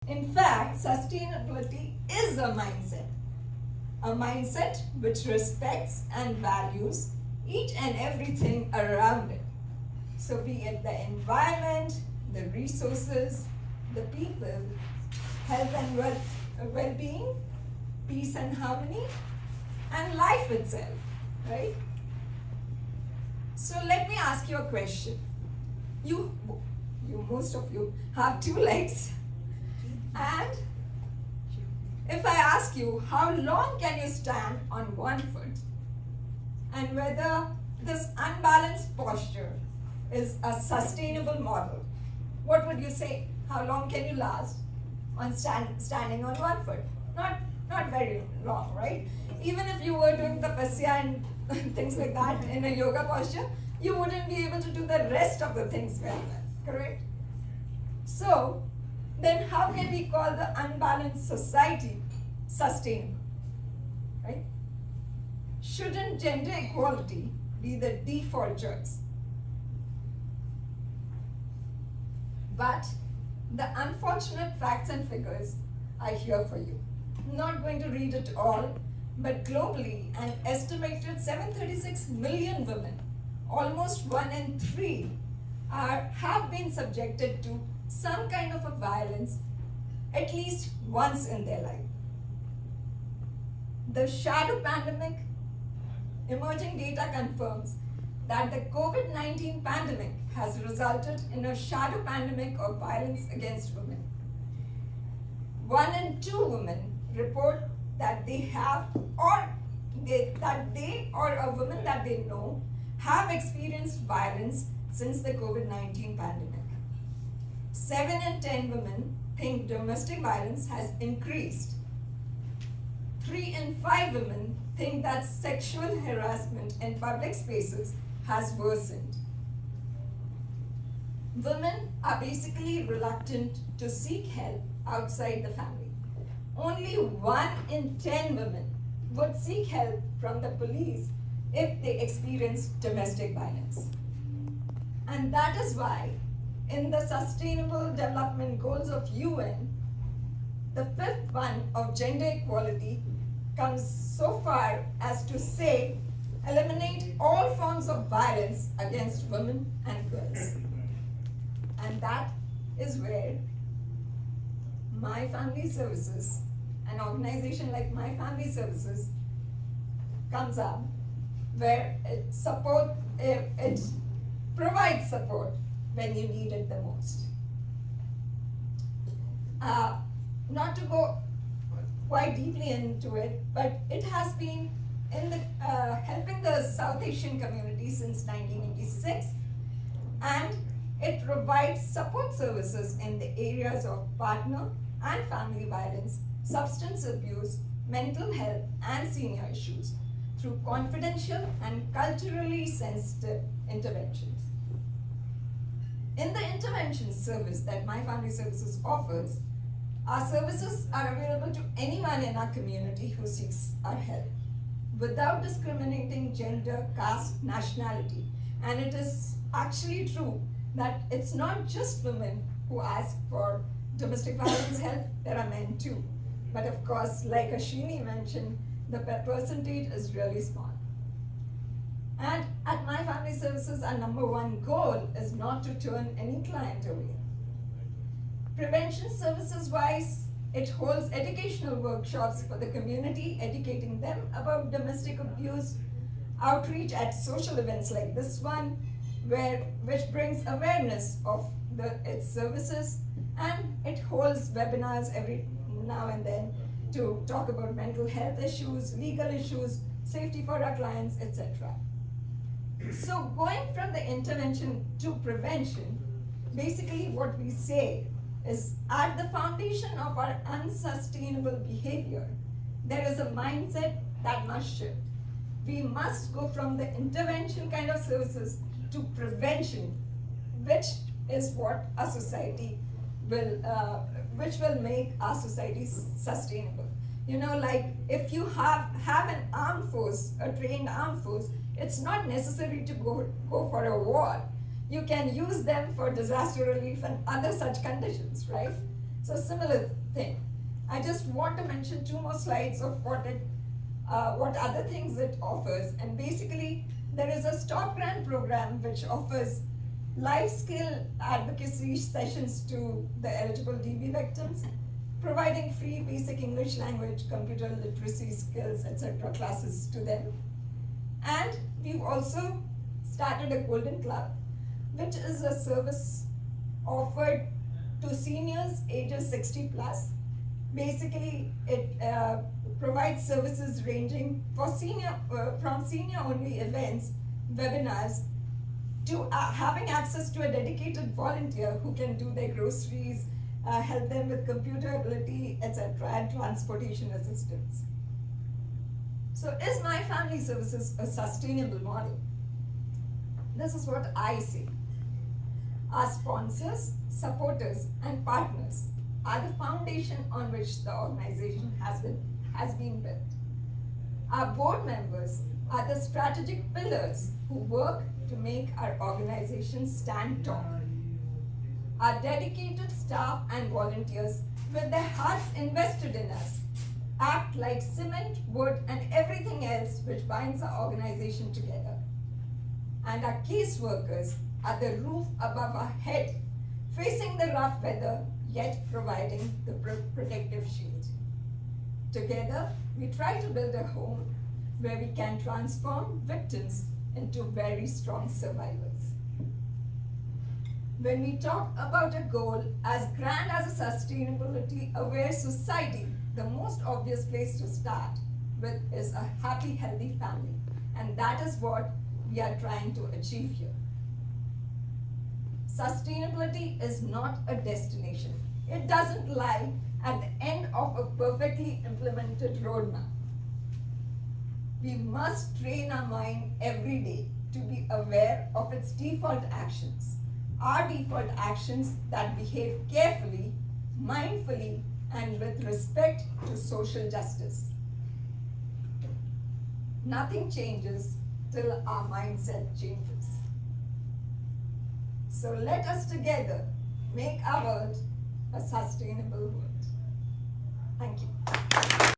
In fact, sustainability is a mindset which respects and values each and everything around it. So, be it the environment, the resources, the people, health and well-being, peace and harmony, and life itself, right? So let me ask you a question. You most of you have two legs, and if I ask you how long can you stand on one foot, and whether this unbalanced posture is a sustainable model, what would you say? How long can you last on standing on one foot? Not very long, right? Even if you were doing the Vatsala and things like that in a yoga posture, you wouldn't be able to do the rest of the things very well, correct? So, then how can we call the unbalanced society sustainable, right? Shouldn't gender equality be the default choice? But the unfortunate facts and figures are here for you. I'm not going to read it all, but globally, an estimated 736 million women, almost 1 in 3, have been subjected to some kind of a violence at least once in their life. The shadow pandemic, emerging data confirms that the COVID-19 pandemic has resulted in a shadow pandemic of violence against women. 1 in 2 women report that they have that they or a woman that they know have experienced violence since the COVID-19 pandemic. 7 in 10 women think domestic violence has increased. 3 in 5 women think that sexual harassment in public spaces has worsened. Women are basically reluctant to seek help outside the family. Only 1 in 10 women would seek help from the police if they experience domestic violence. And that is why in the Sustainable Development Goals of UN, the 5th one of gender equality comes so far as to say, eliminate all forms of violence against women and girls. And that is where My Family Services, an organization like My Family Services, comes up, where it provides support when you need it the most. Not to go quite deeply into it, but it has been in the helping the South Asian community since 1986, and it provides support services in the areas of partner and family violence, substance abuse, mental health, and senior issues through confidential and culturally sensitive interventions. In the intervention service that My Family Services offers, our services are available to anyone in our community who seeks our help, without discriminating gender, caste, nationality. And it is actually true that it's not just women who ask for domestic violence help, there are men too. But of course, like Ashwini mentioned, the percentage is really small. And at My Family Services, our number one goal is not to turn any client away. Prevention services wise, it holds educational workshops for the community, educating them about domestic abuse, outreach at social events like this one, which brings awareness of its services, and it holds webinars every now and then to talk about mental health issues, legal issues, safety for our clients, etc. So going from the intervention to prevention, basically what we say is at the foundation of our unsustainable behavior, there is a mindset that must shift. We must go from the intervention kind of services to prevention, which is what a society which will make our society sustainable. You know, like if you have an armed force, a trained armed force, it's not necessary to go for a war. You can use them for disaster relief and other such conditions, right? So similar thing. I just want to mention 2 more slides of what other things it offers. And basically, there is a stop grant program which offers life skill advocacy sessions to the eligible DV victims, providing free basic English language, computer literacy skills, etc. classes to them. And we've also started a Golden Club, which is a service offered to seniors ages 60 plus. Basically, it provides services ranging for from senior only events, webinars, to having access to a dedicated volunteer who can do their groceries, help them with computer ability, etc., and transportation assistance. So is My Family Services a sustainable model? This is what I say. Our sponsors, supporters, and partners are the foundation on which the organization has been built. Our board members are the strategic pillars who work to make our organization stand tall. Our dedicated staff and volunteers, with their hearts invested in us, act like cement, wood, and everything else which binds our organization together. And our caseworkers are the roof above our head, facing the rough weather, yet providing the protective shield. Together, we try to build a home where we can transform victims into very strong survivors. When we talk about a goal as grand as a sustainability-aware society, the most obvious place to start with is a happy, healthy family. And that is what we are trying to achieve here. Sustainability is not a destination. It doesn't lie at the end of a perfectly implemented roadmap. We must train our mind every day to be aware of its default actions. Our default actions that behave carefully, mindfully, and with respect to social justice. Nothing changes till our mindset changes. So let us together make our world a sustainable world. Thank you.